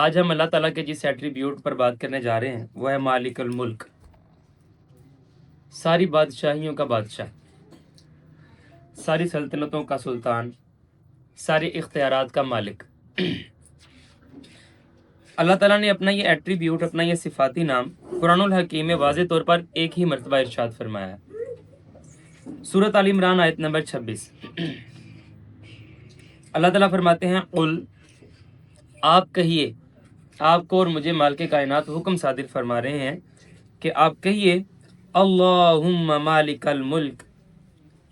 آج ہم اللہ تعالیٰ کے جس ایٹریبیوٹ پر بات کرنے جا رہے ہیں وہ ہے مالک الملک، ساری بادشاہیوں کا بادشاہ، ساری سلطنتوں کا سلطان، سارے اختیارات کا مالک۔ اللہ تعالیٰ نے اپنا یہ ایٹریبیوٹ، اپنا یہ صفاتی نام قرآن الحکیم میں واضح طور پر ایک ہی مرتبہ ارشاد فرمایا ہے۔ سورۃ آل عمران آیت نمبر 26، اللہ تعالیٰ فرماتے ہیں قل، آپ کہیے، آپ کو اور مجھے مالک کائنات حکم صادر فرما رہے ہیں کہ آپ کہیے اللہم مالک الملک،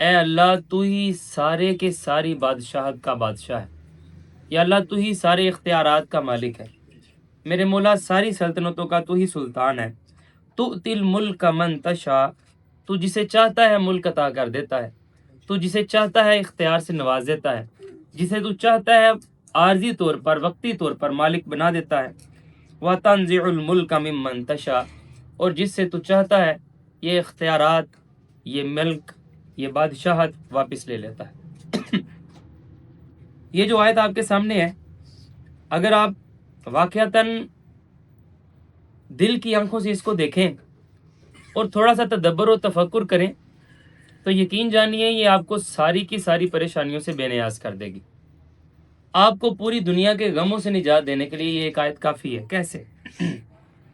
اے اللہ تو ہی سارے کے ساری بادشاہت کا بادشاہ ہے، یا اللہ تو ہی سارے اختیارات کا مالک ہے، میرے مولا ساری سلطنتوں کا تو ہی سلطان ہے۔ تؤتی الملک من تشاء، تو جسے چاہتا ہے ملک عطا کر دیتا ہے، تو جسے چاہتا ہے اختیار سے نواز دیتا ہے، جسے تو چاہتا ہے عارضی طور پر، وقتی طور پر مالک بنا دیتا ہے۔ وَتَنزِعُ الْمُلْكَ مِمَّن تَشَاءُ، اور جس سے تو چاہتا ہے یہ اختیارات، یہ ملک، یہ بادشاہت واپس لے لیتا ہے۔ یہ جو آیت آپ کے سامنے ہے، اگر آپ واقعتاً دل کی آنکھوں سے اس کو دیکھیں اور تھوڑا سا تدبر و تفکر کریں تو یقین جانیے یہ آپ کو ساری کی ساری پریشانیوں سے بے نیاز کر دے گی۔ آپ کو پوری دنیا کے غموں سے نجات دینے کے لیے یہ ایک آیت کافی ہے۔ کیسے؟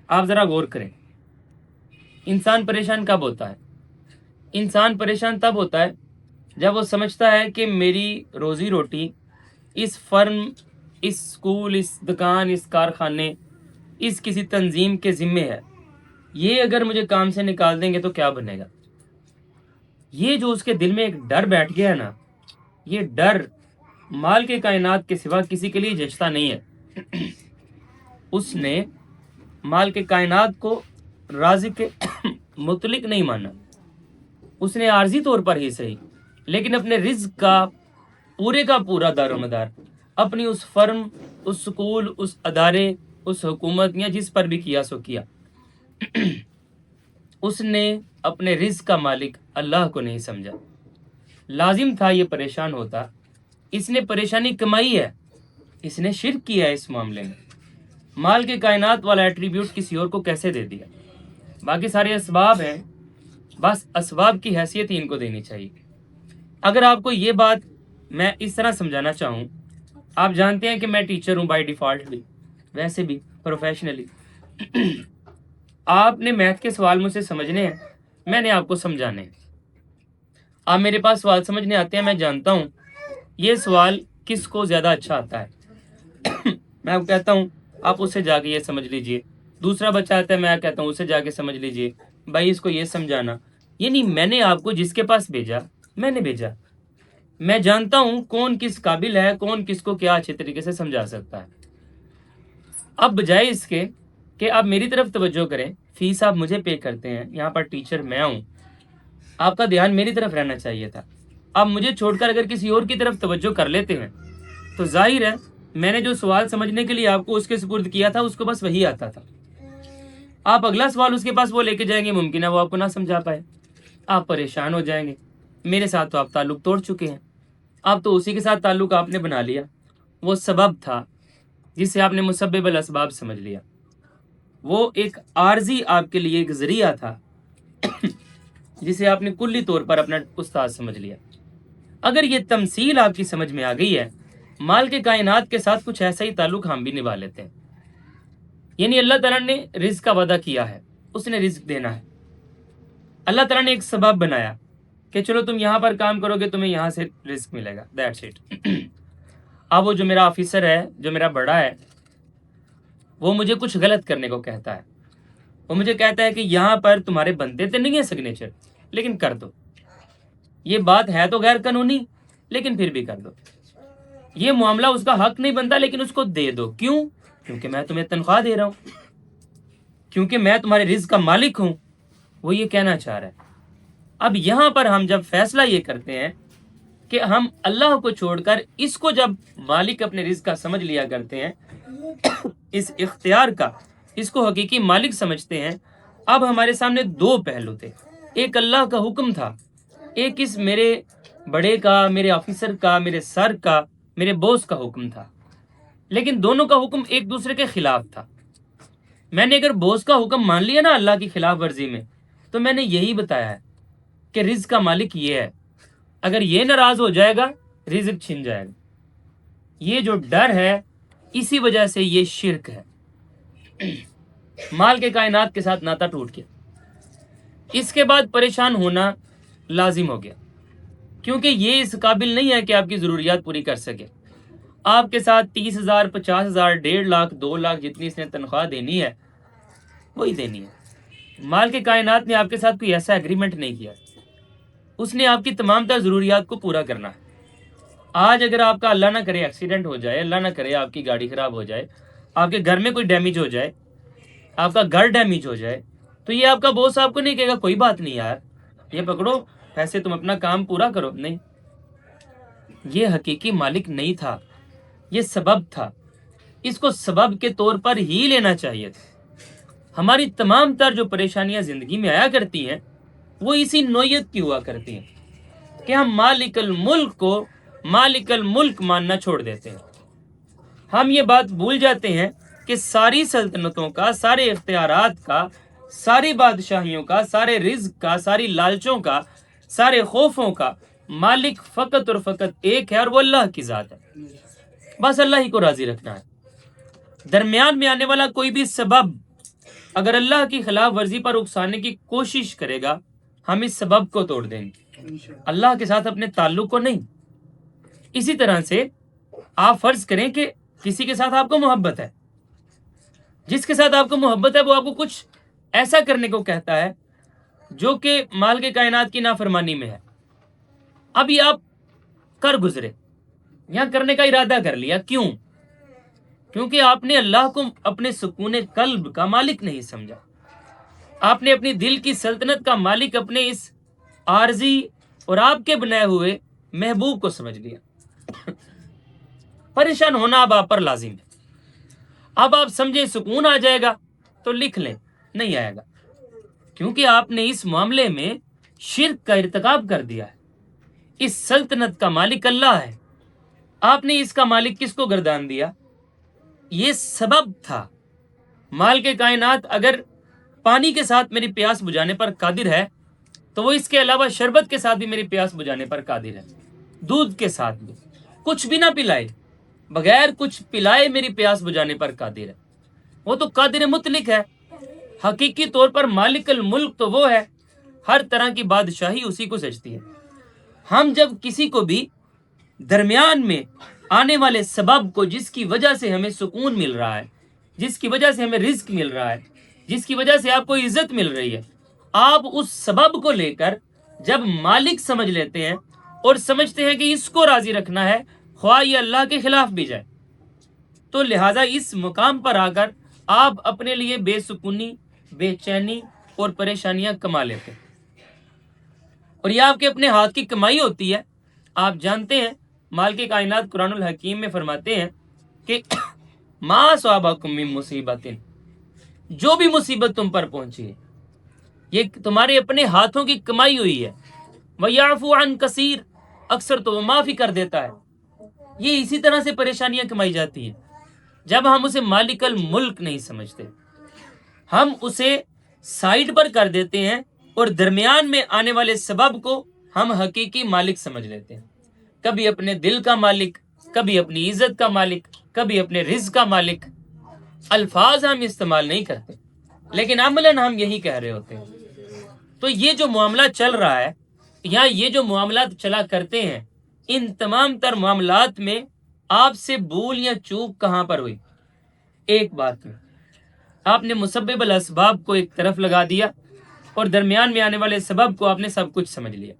آپ ذرا غور کریں، انسان پریشان کب ہوتا ہے؟ انسان پریشان تب ہوتا ہے جب وہ سمجھتا ہے کہ میری روزی روٹی اس فرم، اس اسکول، اس دکان، اس کارخانے، اس کسی تنظیم کے ذمے ہے، یہ اگر مجھے کام سے نکال دیں گے تو کیا بنے گا۔ یہ جو اس کے دل میں ایک ڈر بیٹھ گیا ہے نا، یہ ڈر مال کے کائنات کے سوا کسی کے لیے جچتا نہیں ہے۔ اس نے مال کے کائنات کو رازق مطلق نہیں مانا، اس نے عارضی طور پر ہی صحیح لیکن اپنے رزق کا پورا دار و مدار اپنی اس فرم، اس سکول، اس ادارے، اس حکومت یا جس پر بھی کیا سو کیا۔ اس نے اپنے رزق کا مالک اللہ کو نہیں سمجھا۔ لازم تھا یہ پریشان ہوتا، اس نے پریشانی کمائی ہے، اس نے شرک کیا ہے اس معاملے میں۔ مال کے کائنات والا ایٹریبیوٹ کسی اور کو کیسے دے دیا؟ باقی سارے اسباب ہیں، بس اسباب کی حیثیت ہی ان کو دینی چاہیے۔ اگر آپ کو یہ بات میں اس طرح سمجھانا چاہوں، آپ جانتے ہیں کہ میں ٹیچر ہوں بائی ڈیفالٹ بھی، ویسے بھی پروفیشنلی۔ آپ نے میتھ کے سوال مجھ سے سمجھنے ہیں، میں نے آپ کو سمجھانے ہیں۔ آپ میرے پاس سوال سمجھنے آتے ہیں، میں جانتا ہوں یہ سوال کس کو زیادہ اچھا آتا ہے۔ میں آپ کہتا ہوں آپ اس سے جا کے یہ سمجھ لیجئے، دوسرا بچہ آتا ہے، میں کہتا ہوں اسے جا کے سمجھ لیجئے، بھائی اس کو یہ سمجھانا۔ یعنی میں نے آپ کو جس کے پاس بھیجا، میں نے بھیجا، میں جانتا ہوں کون کس قابل ہے، کون کس کو کیا اچھے طریقے سے سمجھا سکتا ہے۔ اب بجائے اس کے کہ آپ میری طرف توجہ کریں، فیس آپ مجھے پے کرتے ہیں، یہاں پر ٹیچر میں ہوں، آپ کا دھیان میری طرف رہنا چاہیے تھا۔ آپ مجھے چھوڑ کر اگر کسی اور کی طرف توجہ کر لیتے ہیں تو ظاہر ہے میں نے جو سوال سمجھنے کے لیے آپ کو اس کے سپرد کیا تھا اس کو بس وہی آتا تھا۔ آپ اگلا سوال اس کے پاس وہ لے کے جائیں گے، ممکن ہے وہ آپ کو نہ سمجھا پائے، آپ پریشان ہو جائیں گے۔ میرے ساتھ تو آپ تعلق توڑ چکے ہیں، اب تو اسی کے ساتھ تعلق آپ نے بنا لیا، وہ سبب تھا جسے آپ نے مسبب الاسباب سمجھ لیا، وہ ایک عارضی آپ کے لیے ایک ذریعہ تھا جسے آپ نے کلی طور پر اپنا استاد سمجھ لیا۔ اگر یہ تمثیل آپ کی سمجھ میں آ گئی ہے، مال کے کائنات کے ساتھ کچھ ایسا ہی تعلق ہم بھی نبھا لیتے ہیں۔ یعنی اللہ تعالیٰ نے رزق کا وعدہ کیا ہے، اس نے رزق دینا ہے، اللہ تعالیٰ نے ایک سبب بنایا کہ چلو تم یہاں پر کام کرو گے تمہیں یہاں سے رزق ملے گا، دیٹس اٹ۔ اب وہ جو میرا آفیسر ہے، جو میرا بڑا ہے، وہ مجھے کچھ غلط کرنے کو کہتا ہے، وہ مجھے کہتا ہے کہ یہاں پر تمہارے بنتے تو نہیں ہے سگنیچر، لیکن کر دو، یہ بات ہے تو غیر قانونی لیکن پھر بھی کر دو، یہ معاملہ اس کا حق نہیں بنتا لیکن اس کو دے دو۔ کیوں؟ کیونکہ میں تمہیں تنخواہ دے رہا ہوں، کیونکہ میں تمہارے رزق کا مالک ہوں، وہ یہ کہنا چاہ رہا ہے۔ اب یہاں پر ہم جب فیصلہ یہ کرتے ہیں کہ ہم اللہ کو چھوڑ کر اس کو جب مالک اپنے رزق کا سمجھ لیا کرتے ہیں، اس اختیار کا، اس کو حقیقی مالک سمجھتے ہیں، اب ہمارے سامنے دو پہلو تھے، ایک اللہ کا حکم تھا، ایک اس میرے بڑے کا، میرے آفیسر کا، میرے سر کا، میرے بوس کا حکم تھا۔ لیکن دونوں کا حکم ایک دوسرے کے خلاف تھا. میں نے اگر بوس کا حکم مان لیا نا اللہ کی خلاف ورزی میں، تو میں نے یہی بتایا ہے کہ رزق کا مالک یہ ہے، اگر یہ ناراض ہو جائے گا رزق چھن جائے گا. یہ جو ڈر ہے اسی وجہ سے یہ شرک ہے. مال کے کائنات کے ساتھ ناتا ٹوٹ گیا. اس کے بعد پریشان ہونا لازم ہو گیا، کیونکہ یہ اس قابل نہیں ہے کہ آپ کی ضروریات پوری کر سکے. آپ کے ساتھ 30,000 50,000 1.5 لاکھ 2 لاکھ جتنی اس نے تنخواہ دینی ہے وہی دینی ہے. مال کے کائنات نے آپ کے ساتھ کوئی ایسا ایگریمنٹ نہیں کیا. اس نے آپ کی تمام تر ضروریات کو پورا کرنا ہے. آج اگر آپ کا اللہ نہ کرے ایکسیڈنٹ ہو جائے، اللہ نہ کرے آپ کی گاڑی خراب ہو جائے، آپ کے گھر میں کوئی ڈیمیج ہو جائے، آپ کا گھر ڈیمیج ہو جائے، تو یہ آپ کا باس آپ کو نہیں کہے گا کوئی بات نہیں یار یہ پکڑو پیسے، تم اپنا کام پورا کرو. نہیں، یہ حقیقی مالک نہیں تھا، یہ سبب تھا. اس کو سبب کے طور پر ہی لینا چاہیے تھا. ہماری تمام تر جو پریشانیاں زندگی میں آیا کرتی ہیں وہ اسی نوعیت کی ہوا کرتی ہیں کہ ہم مالک الملک کو مالک الملک ماننا چھوڑ دیتے ہیں. ہم یہ بات بھول جاتے ہیں کہ ساری سلطنتوں کا، سارے اختیارات کا، ساری بادشاہیوں کا، سارے رزق کا، ساری لالچوں کا، سارے خوفوں کا مالک فقط اور فقط ایک ہے، اور وہ اللہ کی ذات ہے. بس اللہ ہی کو راضی رکھنا ہے. درمیان میں آنے والا کوئی بھی سبب اگر اللہ کی خلاف ورزی پر اکسانے کی کوشش کرے گا، ہم اس سبب کو توڑ دیں گے، اللہ کے ساتھ اپنے تعلق کو نہیں. اسی طرح سے آپ فرض کریں کہ کسی کے ساتھ آپ کو محبت ہے، جس کے ساتھ آپ کو محبت ہے وہ آپ کو کچھ ایسا کرنے کو کہتا ہے جو کہ مال کے کائنات کی نافرمانی میں ہے. ابھی آپ کر گزرے یا کرنے کا ارادہ کر لیا، کیوں؟ کیونکہ آپ نے اللہ کو اپنے سکون قلب کا مالک نہیں سمجھا. آپ نے اپنی دل کی سلطنت کا مالک اپنے اس عارضی اور آپ کے بنائے ہوئے محبوب کو سمجھ لیا. پریشان ہونا اب آپ پر لازم ہے. اب آپ سمجھیں سکون آ جائے گا تو لکھ لیں، نہیں آئے گا، کیونکہ آپ نے اس معاملے میں شرک کا ارتکاب کر دیا ہے. اس سلطنت کا مالک اللہ ہے، آپ نے اس کا مالک کس کو گردان دیا؟ یہ سبب تھا. مال کے کائنات اگر پانی کے ساتھ میری پیاس بجھانے پر قادر ہے تو وہ اس کے علاوہ شربت کے ساتھ بھی میری پیاس بجھانے پر قادر ہے. دودھ کے ساتھ بھی، کچھ بھی نہ پلائے، بغیر کچھ پلائے میری پیاس بجھانے پر قادر ہے. وہ تو قادر مطلق ہے. حقیقی طور پر مالک الملک تو وہ ہے، ہر طرح کی بادشاہی اسی کو سجتی ہے. ہم جب کسی کو بھی درمیان میں آنے والے سبب کو، جس کی وجہ سے ہمیں سکون مل رہا ہے، جس کی وجہ سے ہمیں رزق مل رہا ہے، جس کی وجہ سے آپ کو عزت مل رہی ہے، آپ اس سبب کو لے کر جب مالک سمجھ لیتے ہیں اور سمجھتے ہیں کہ اس کو راضی رکھنا ہے خواہ یہ اللہ کے خلاف بھی جائے، تو لہٰذا اس مقام پر آ کر آپ اپنے لیے بے سکونی، بے چینی اور پریشانیاں کما لیتے ہیں. اور یہ آپ کے اپنے ہاتھ کی کمائی ہوتی ہے. آپ جانتے ہیں مال کی کائنات قرآن الحکیم میں فرماتے ہیں کہ ما اصابکم من مصیبت، جو بھی مصیبت تم پر پہنچی ہے یہ تمہارے اپنے ہاتھوں کی کمائی ہوئی ہے. وَيَعْفُو عَنْ كَثِيرٍ، اکثر تو وہ معافی کر دیتا ہے. یہ اسی طرح سے پریشانیاں کمائی جاتی ہیں جب ہم اسے مالک الملک نہیں سمجھتے. ہم اسے سائڈ پر کر دیتے ہیں اور درمیان میں آنے والے سبب کو ہم حقیقی مالک سمجھ لیتے ہیں. کبھی اپنے دل کا مالک، کبھی اپنی عزت کا مالک، کبھی اپنے رزق کا مالک. الفاظ ہم استعمال نہیں کرتے لیکن عملاً ہم یہی کہہ رہے ہوتے ہیں. تو یہ جو معاملہ چل رہا ہے یا یہ جو معاملات چلا کرتے ہیں، ان تمام تر معاملات میں آپ سے بھول یا چوک کہاں پر ہوئی؟ ایک بات میں آپ نے مسبب الاسباب کو ایک طرف لگا دیا اور درمیان میں آنے والے سبب کو آپ نے سب کچھ سمجھ لیا.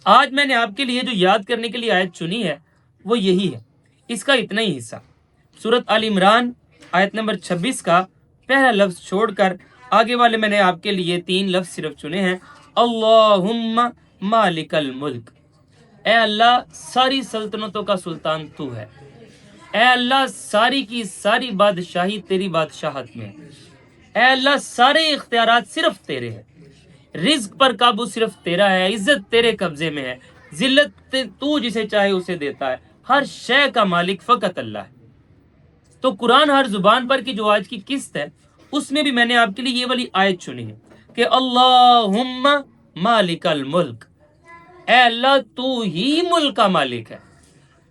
آج میں نے آپ کے لیے جو یاد کرنے کے لیے آیت چنی ہے وہ یہی ہے، اس کا اتنا ہی حصہ. سورۃ آل عمران آیت نمبر 26 کا پہلا لفظ چھوڑ کر آگے والے میں نے آپ کے لیے 3 لفظ صرف چنے ہیں. اللہم مالک الملک، اے اللہ ساری سلطنتوں کا سلطان تو ہے. اے اللہ ساری کی ساری بادشاہی تیری بادشاہت میں ہے. اے اللہ سارے اختیارات صرف تیرے ہیں. رزق پر قابو صرف تیرا ہے، عزت تیرے قبضے میں ہے، ذلت تو جسے چاہے اسے دیتا ہے، ہر شے کا مالک فقط اللہ ہے۔ تو قرآن ہر زبان پر کی جو آج کی قسط ہے اس میں بھی میں نے آپ کے لیے یہ والی آیت چنی ہے کہ اللہم مالک الملک، اے اللہ تو ہی ملک کا مالک ہے،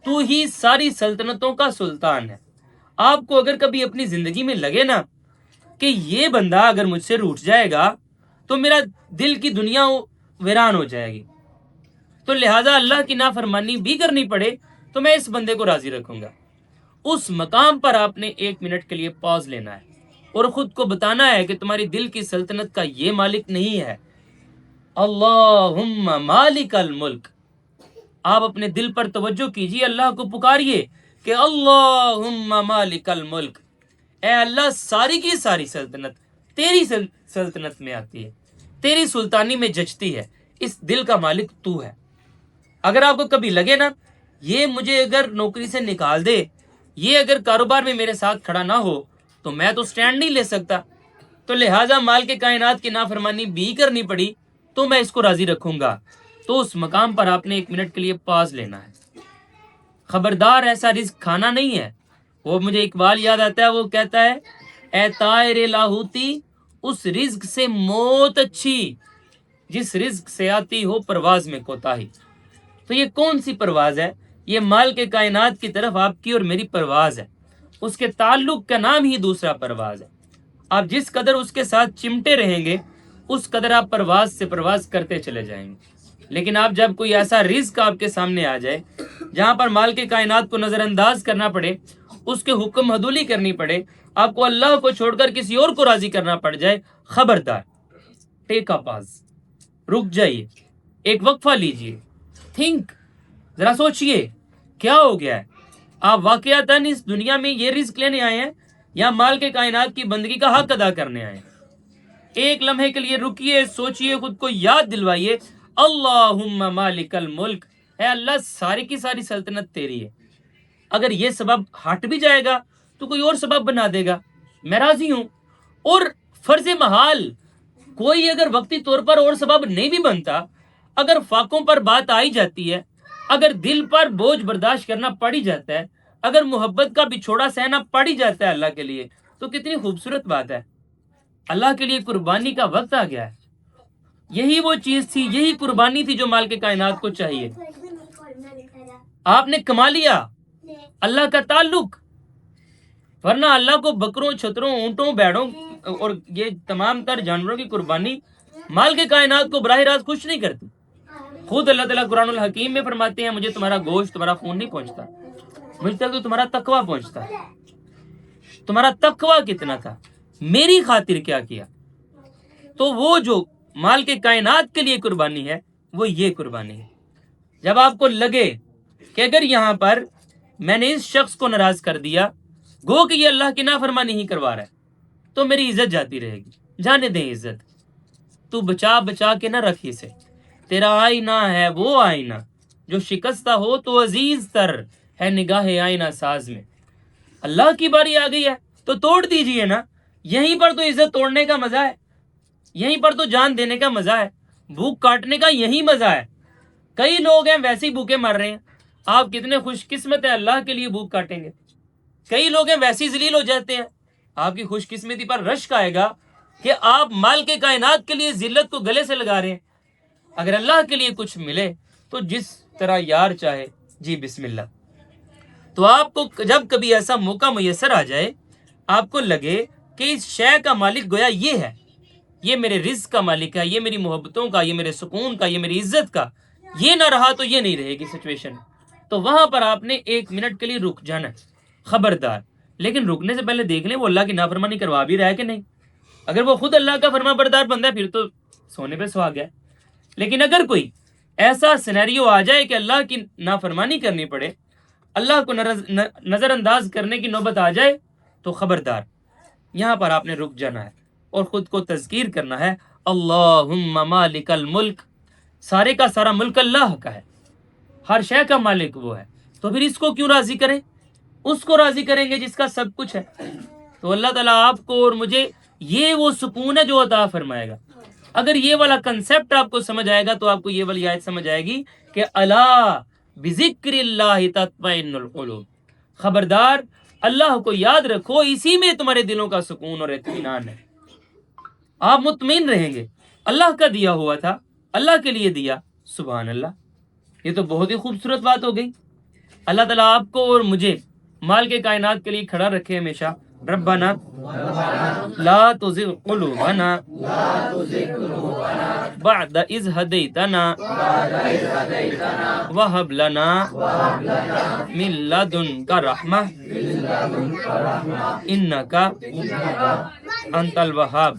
تو ہی ساری سلطنتوں کا سلطان ہے۔ آپ کو اگر کبھی اپنی زندگی میں لگے نا کہ یہ بندہ اگر مجھ سے روٹھ جائے گا تو میرا دل کی دنیا ویران ہو جائے گی، تو لہٰذا اللہ کی نافرمانی بھی کرنی پڑے تو میں اس بندے کو راضی رکھوں گا، اس مقام پر آپ نے 1 منٹ کے لیے پاز لینا ہے اور خود کو بتانا ہے کہ تمہاری دل کی سلطنت کا یہ مالک نہیں ہے۔ اللہم مالک الملک، آپ اپنے دل پر توجہ کیجیے، اللہ کو پکاریے کہ اللہم مالک الملک، اے اللہ ساری کی ساری سلطنت تیری سلطنت میں آتی ہے، تیری سلطانی میں جچتی ہے، اس دل کا مالک تو ہے۔ اگر آپ کو کبھی لگے نا یہ مجھے اگر نوکری سے نکال دے، یہ اگر کاروبار میں میرے ساتھ کھڑا نہ ہو تو میں تو سٹینڈ نہیں لے سکتا، تو لہٰذا مال کے کائنات کی نافرمانی بھی کرنی پڑی تو میں اس کو راضی رکھوں گا، تو اس مقام پر آپ نے 1 منٹ کے لیے پاز لینا ہے۔ خبردار ایسا رزق کھانا نہیں ہے۔ وہ مجھے اقبال یاد آتا ہے، وہ کہتا ہے اے طائر لاہوتی اس رزق سے موت اچھی جس رزق سے آتی ہو پرواز میں کوتاہی۔ تو یہ کون سی پرواز ہے؟ یہ مال کے کائنات کی طرف آپ کی اور میری پرواز ہے، اس کے تعلق کا نام ہی دوسرا پرواز ہے۔ آپ جس قدر اس کے ساتھ چمٹے رہیں گے اس قدر آپ پرواز سے پرواز کرتے چلے جائیں گے۔ لیکن آپ جب کوئی ایسا رزق آپ کے سامنے آ جائے جہاں پر مال کے کائنات کو نظر انداز کرنا پڑے، اس کے حکم حدولی کرنی پڑے، آپ کو اللہ کو چھوڑ کر کسی اور کو راضی کرنا پڑ جائے، خبردار، ٹیک اپ پاز، رک جائیے، ایک وقفہ لیجئے، تھنک، ذرا سوچئے کیا ہو گیا ہے؟ آپ واقعتاً اس دنیا میں یہ رزق لینے آئے ہیں یا مال کے کائنات کی بندگی کا حق ادا کرنے آئے ہیں؟ ایک لمحے کے لیے رکیے، سوچئے، خود کو یاد دلوائیے، اللہم مالک الملک، اے اللہ ساری کی ساری سلطنت تیری ہے۔ اگر یہ سبب ہٹ بھی جائے گا تو کوئی اور سبب بنا دے گا، میں راضی ہوں۔ اور فرض محال کوئی اگر وقتی طور پر اور سبب نہیں بھی بنتا، اگر فاقوں پر بات آئی جاتی ہے، اگر دل پر بوجھ برداشت کرنا پڑ ہی جاتا ہے، اگر محبت کا بچھوڑا سہنا پڑ ہی جاتا ہے اللہ کے لیے، تو کتنی خوبصورت بات ہے۔ اللہ کے لیے قربانی کا وقت آ گیا ہے۔ یہی وہ چیز تھی، یہی قربانی تھی جو مال کے کائنات کو چاہیے۔ آپ نے کما لیا اللہ کا تعلق، ورنہ اللہ کو بکروں، چھتروں، اونٹوں، بیڑوں اور یہ تمام تر جانوروں کی قربانی مال کے کائنات کو براہ راست خوش نہیں کرتی۔ خود اللہ تعالیٰ قرآن الحکیم میں فرماتے ہیں مجھے تمہارا گوشت، تمہارا خون نہیں پہنچتا، مجھ تک تو تمہارا تقویٰ پہنچتا ہے۔ تمہارا تقویٰ کتنا تھا، میری خاطر کیا کیا؟ تو وہ جو مال کے کائنات کے لیے قربانی ہے وہ یہ قربانی ہے۔ جب آپ کو لگے کہ اگر یہاں پر میں نے اس شخص کو ناراض کر دیا، گو کہ یہ اللہ کی نافرمانی ہی کروا رہا ہے، تو میری عزت جاتی رہے گی۔ جانے دیں عزت، تو بچا بچا کے نہ رکھ اسے، تیرا آئینہ ہے وہ آئینہ جو شکستہ ہو تو عزیز تر ہے نگاہ آئینہ ساز میں۔ اللہ کی باری آ گئی ہے تو توڑ دیجئے نا، یہیں پر تو عزت توڑنے کا مزہ ہے، یہیں پر تو جان دینے کا مزہ ہے، بھوک کاٹنے کا یہی مزہ ہے۔ کئی لوگ ہیں ویسے ہی بھوکے مر رہے ہیں، آپ کتنے خوش قسمت ہیں اللہ کے لیے بھوک کاٹیں گے۔ کئی لوگ ہیں ویسے ہی ذلیل ہو جاتے ہیں، آپ کی خوش قسمتی پر رشک آئے گا کہ آپ مال کے کائنات کے لیے ذلت کو گلے سے لگا رہے ہیں۔ اگر اللہ کے لیے کچھ ملے تو جس طرح یار چاہے جی بسم اللہ۔ تو آپ کو جب کبھی ایسا موقع میسر آ جائے، آپ کو لگے کہ اس شے کا مالک گویا یہ ہے، یہ میرے رزق کا مالک ہے، یہ میری محبتوں کا، یہ میرے سکون کا، یہ میری عزت کا، یہ نہ رہا تو یہ نہیں رہے گی سچویشن، تو وہاں پر آپ نے 1 منٹ کے لیے رک جانا ہے، خبردار۔ لیکن رکنے سے پہلے دیکھ لیں وہ اللہ کی نافرمانی کروا بھی رہا ہے کہ نہیں۔ اگر وہ خود اللہ کا فرما بردار بندہ ہے پھر تو سونے پہ سہاگ ہے۔ لیکن اگر کوئی ایسا سینیریو آ جائے کہ اللہ کی نافرمانی کرنی پڑے، اللہ کو نظر انداز کرنے کی نوبت آ جائے، تو خبردار یہاں پر آپ نے رک جانا ہے اور خود کو تذکیر کرنا ہے، اللہم مالک الملک، سارے کا سارا ملک اللہ کا ہے، ہر شے کا مالک وہ ہے، تو پھر اس کو کیوں راضی کریں؟ اس کو راضی کریں گے جس کا سب کچھ ہے۔ تو اللہ تعالیٰ آپ کو اور مجھے یہ وہ سکون ہے جو عطا فرمائے گا۔ اگر یہ والا کنسیپٹ آپ کو سمجھ آئے گا تو آپ کو یہ والی آیت سمجھ آئے گی کہ الا بذکر اللہ تطمئن القلوب، خبردار اللہ کو یاد رکھو، اسی میں تمہارے دلوں کا سکون اور اطمینان ہے، آپ مطمئن رہیں گے۔ اللہ کا دیا ہوا تھا، اللہ کے لیے دیا، سبحان اللہ، یہ تو بہت ہی خوبصورت بات ہو گئی۔ اللہ تعالیٰ آپ کو اور مجھے مال کے کائنات کے لیے کھڑا رکھے ہمیشہ۔ ربنا لا تزغ قلوبنا بعد اذ ہدیتنا وہب لنا من لدنک رحمہ انک انت الوہاب۔